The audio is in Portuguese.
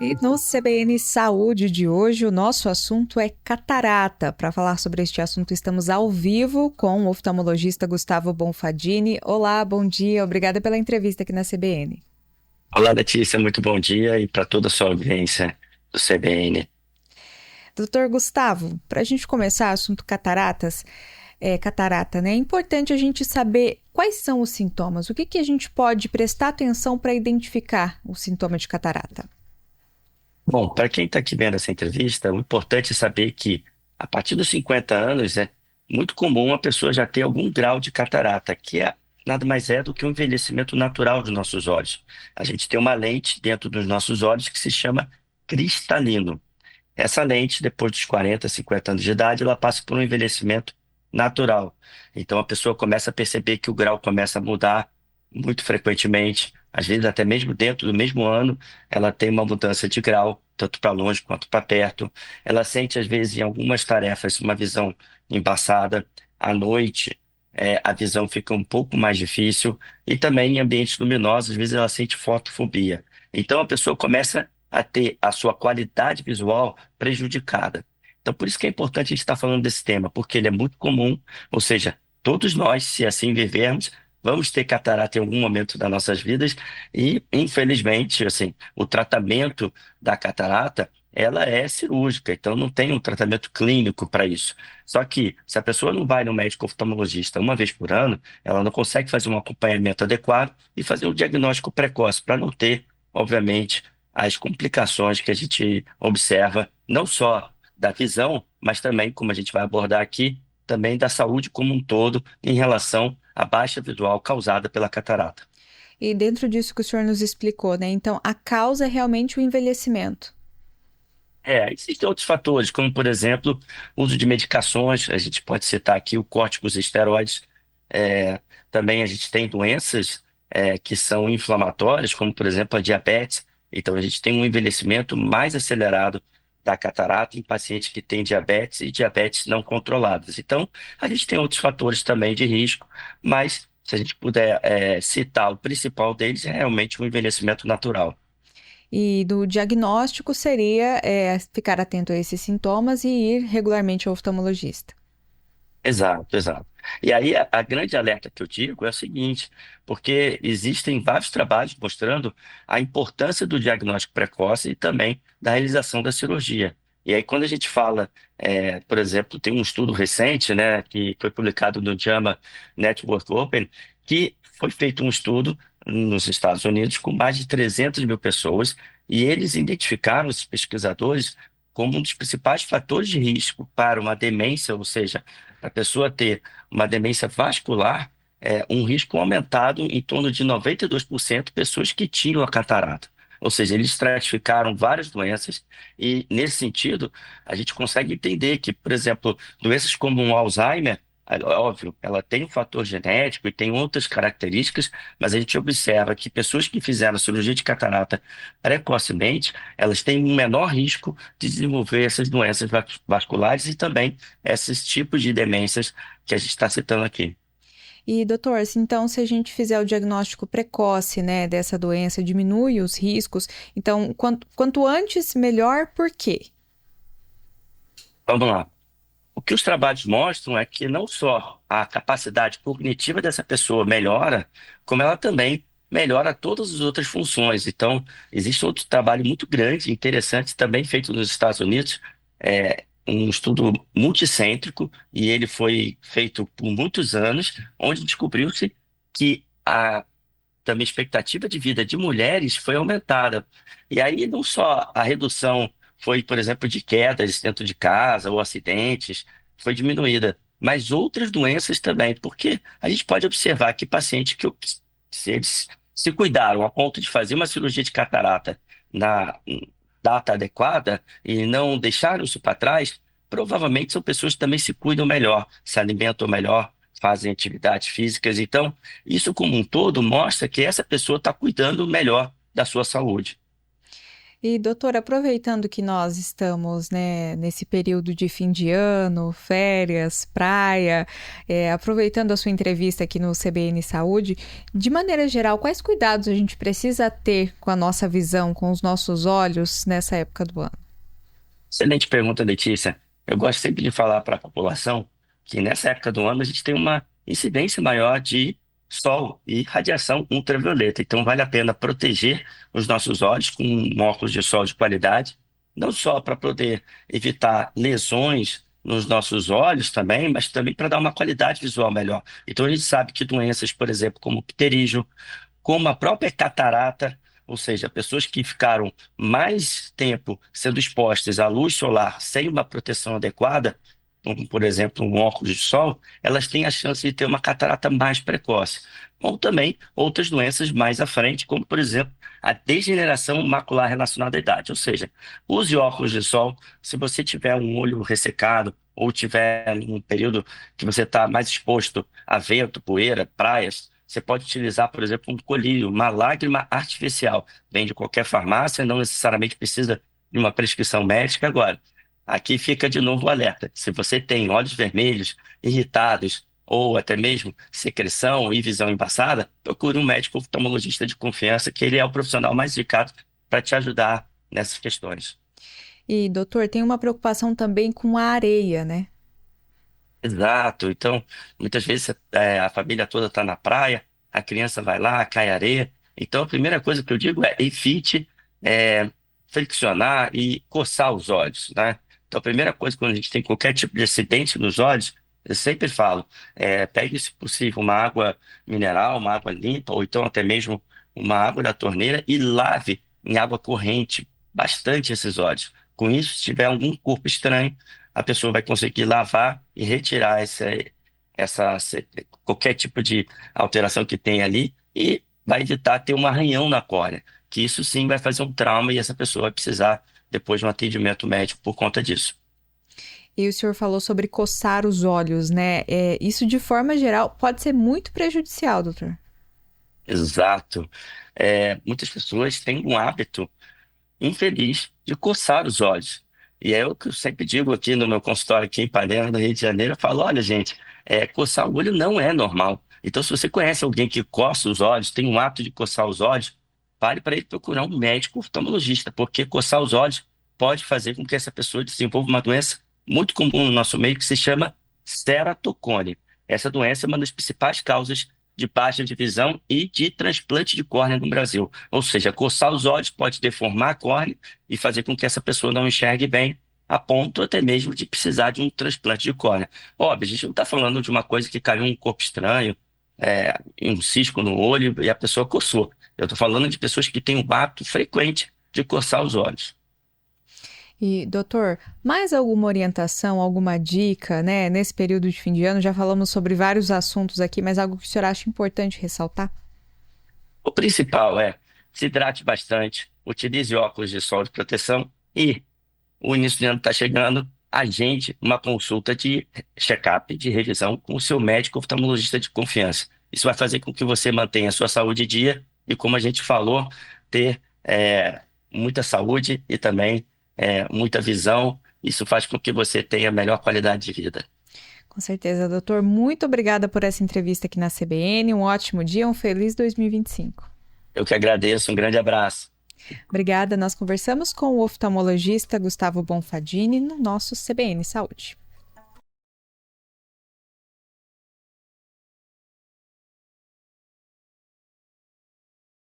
E no CBN Saúde de hoje, o nosso assunto é catarata. Para falar sobre este assunto, estamos ao vivo com o oftalmologista Gustavo Bonfadini. Olá, bom dia. Obrigada pela entrevista aqui na CBN. Olá, Letícia, muito bom dia e para toda a sua audiência do CBN. Doutor Gustavo, para a gente começar, assunto catarata, né? É importante a gente saber quais são os sintomas. O que a gente pode prestar atenção para identificar o sintoma de catarata? Bom, para quem está aqui vendo essa entrevista, o importante é saber que a partir dos 50 anos é muito comum a pessoa já ter algum grau de catarata, nada mais é do que um envelhecimento natural dos nossos olhos. A gente tem uma lente dentro dos nossos olhos que se chama cristalino. Essa lente, depois dos 40, 50 anos de idade, ela passa por um envelhecimento natural. Então a pessoa começa a perceber que o grau começa a mudar muito frequentemente, às vezes até mesmo dentro do mesmo ano, ela tem uma mudança de grau, tanto para longe quanto para perto. Ela sente, às vezes, em algumas tarefas, uma visão embaçada. À noite, a visão fica um pouco mais difícil. E também em ambientes luminosos, às vezes ela sente fotofobia. Então a pessoa começa a ter a sua qualidade visual prejudicada. Então, por isso que é importante a gente estar falando desse tema, porque ele é muito comum, ou seja, todos nós, se assim vivermos, vamos ter catarata em algum momento das nossas vidas e, infelizmente, assim, o tratamento da catarata, ela é cirúrgica, então não tem um tratamento clínico para isso. Só que, se a pessoa não vai no médico oftalmologista uma vez por ano, ela não consegue fazer um acompanhamento adequado e fazer um diagnóstico precoce para não ter, obviamente, as complicações que a gente observa, não só da visão, mas também, como a gente vai abordar aqui, também da saúde como um todo em relação à baixa visual causada pela catarata. E dentro disso que o senhor nos explicou, né? Então, a causa é realmente o envelhecimento. Existem outros fatores, como, por exemplo, o uso de medicações. A gente pode citar aqui o corticosteroides. É, Também a gente tem doenças, que são inflamatórias, como, por exemplo, a diabetes. Então, a gente tem um envelhecimento mais acelerado da catarata em pacientes que têm diabetes e diabetes não controladas. Então, a gente tem outros fatores também de risco, mas se a gente puder, citar o principal deles, é realmente o envelhecimento natural. E do diagnóstico seria ficar atento a esses sintomas e ir regularmente ao oftalmologista. Exato, exato. E aí a grande alerta que eu digo é o seguinte, porque existem vários trabalhos mostrando a importância do diagnóstico precoce e também da realização da cirurgia. E aí quando a gente fala, por exemplo, tem um estudo recente, né, que foi publicado no JAMA Network Open, que foi feito um estudo nos Estados Unidos com mais de 300 mil pessoas e eles identificaram, os pesquisadores, como um dos principais fatores de risco para uma demência, ou seja, a pessoa ter uma demência vascular, um risco aumentado em torno de 92% pessoas que tinham a catarata. Ou seja, eles estratificaram várias doenças e, nesse sentido, a gente consegue entender que, por exemplo, doenças como o Alzheimer, óbvio, ela tem um fator genético e tem outras características, mas a gente observa que pessoas que fizeram cirurgia de catarata precocemente, elas têm um menor risco de desenvolver essas doenças vasculares e também esses tipos de demências que a gente está citando aqui. E, doutor, então, se a gente fizer o diagnóstico precoce, né, dessa doença, diminui os riscos. Então, quanto antes, melhor, por quê? Vamos lá. O que os trabalhos mostram é que não só a capacidade cognitiva dessa pessoa melhora, como ela também melhora todas as outras funções. Então, existe outro trabalho muito grande, interessante, também feito nos Estados Unidos, um estudo multicêntrico, e ele foi feito por muitos anos, onde descobriu-se que a também expectativa de vida de mulheres foi aumentada. E aí não só a redução foi, por exemplo, de quedas dentro de casa ou acidentes, foi diminuída, mas outras doenças também, porque a gente pode observar que pacientes que se eles se cuidaram a ponto de fazer uma cirurgia de catarata na data adequada e não deixaram isso para trás, provavelmente são pessoas que também se cuidam melhor, se alimentam melhor, fazem atividades físicas. Então, isso como um todo mostra que essa pessoa está cuidando melhor da sua saúde. E, doutor, aproveitando que nós estamos, né, nesse período de fim de ano, férias, praia, aproveitando a sua entrevista aqui no CBN Saúde, de maneira geral, quais cuidados a gente precisa ter com a nossa visão, com os nossos olhos nessa época do ano? Excelente pergunta, Letícia. Eu gosto sempre de falar para a população que nessa época do ano a gente tem uma incidência maior de sol e radiação ultravioleta. Então vale a pena proteger os nossos olhos com um óculos de sol de qualidade, não só para poder evitar lesões nos nossos olhos também, mas também para dar uma qualidade visual melhor. Então a gente sabe que doenças, por exemplo, como pterígio, como a própria catarata, ou seja, pessoas que ficaram mais tempo sendo expostas à luz solar sem uma proteção adequada, como por exemplo um óculos de sol, elas têm a chance de ter uma catarata mais precoce. Ou também outras doenças mais à frente, como por exemplo a degeneração macular relacionada à idade. Ou seja, use óculos de sol se você tiver um olho ressecado ou tiver um período que você está mais exposto a vento, poeira, praias. Você pode utilizar, por exemplo, um colírio, uma lágrima artificial. Vem de qualquer farmácia, não necessariamente precisa de uma prescrição médica. Agora, aqui fica de novo o alerta. Se você tem olhos vermelhos, irritados, ou até mesmo secreção e visão embaçada, procure um médico oftalmologista de confiança, que ele é o profissional mais indicado para te ajudar nessas questões. E, doutor, tem uma preocupação também com a areia, né? Exato. Então, muitas vezes a família toda está na praia, a criança vai lá, cai areia. Então, a primeira coisa que eu digo é evite é, friccionar e coçar os olhos, né? Então, a primeira coisa quando a gente tem qualquer tipo de acidente nos olhos, eu sempre falo, pegue, se possível, uma água mineral, uma água limpa, ou então até mesmo uma água da torneira e lave em água corrente bastante esses olhos. Com isso, se tiver algum corpo estranho, a pessoa vai conseguir lavar e retirar qualquer tipo de alteração que tem ali e vai evitar ter um arranhão na córnea, que isso sim vai fazer um trauma e essa pessoa vai precisar depois de um atendimento médico por conta disso. E o senhor falou sobre coçar os olhos, né? Isso, de forma geral, pode ser muito prejudicial, doutor. Exato. Muitas pessoas têm um hábito infeliz de coçar os olhos. E é o que eu sempre digo aqui no meu consultório aqui em Ipanema, no Rio de Janeiro, eu falo, olha, gente, coçar o olho não é normal. Então, se você conhece alguém que coça os olhos, tem um hábito de coçar os olhos, pare para ele procurar um médico oftalmologista, porque coçar os olhos pode fazer com que essa pessoa desenvolva uma doença muito comum no nosso meio que se chama ceratocone. Essa doença é uma das principais causas de baixa de visão e de transplante de córnea no Brasil. Ou seja, coçar os olhos pode deformar a córnea e fazer com que essa pessoa não enxergue bem, a ponto até mesmo de precisar de um transplante de córnea. Óbvio, a gente não está falando de uma coisa que caiu um corpo estranho, um cisco no olho e a pessoa coçou. Eu estou falando de pessoas que têm um hábito frequente de coçar os olhos. E, doutor, mais alguma orientação, alguma dica, né? Nesse período de fim de ano, já falamos sobre vários assuntos aqui, mas algo que o senhor acha importante ressaltar? O principal é se hidrate bastante, utilize óculos de sol de proteção e o início de ano está chegando, agende uma consulta de check-up, de revisão com o seu médico oftalmologista de confiança. Isso vai fazer com que você mantenha a sua saúde em dia e, como a gente falou, ter muita saúde e também muita visão. Isso faz com que você tenha melhor qualidade de vida. Com certeza, doutor. Muito obrigada por essa entrevista aqui na CBN. Um ótimo dia, um feliz 2025. Eu que agradeço, um grande abraço. Obrigada. Nós conversamos com o oftalmologista Gustavo Bonfadini no nosso CBN Saúde.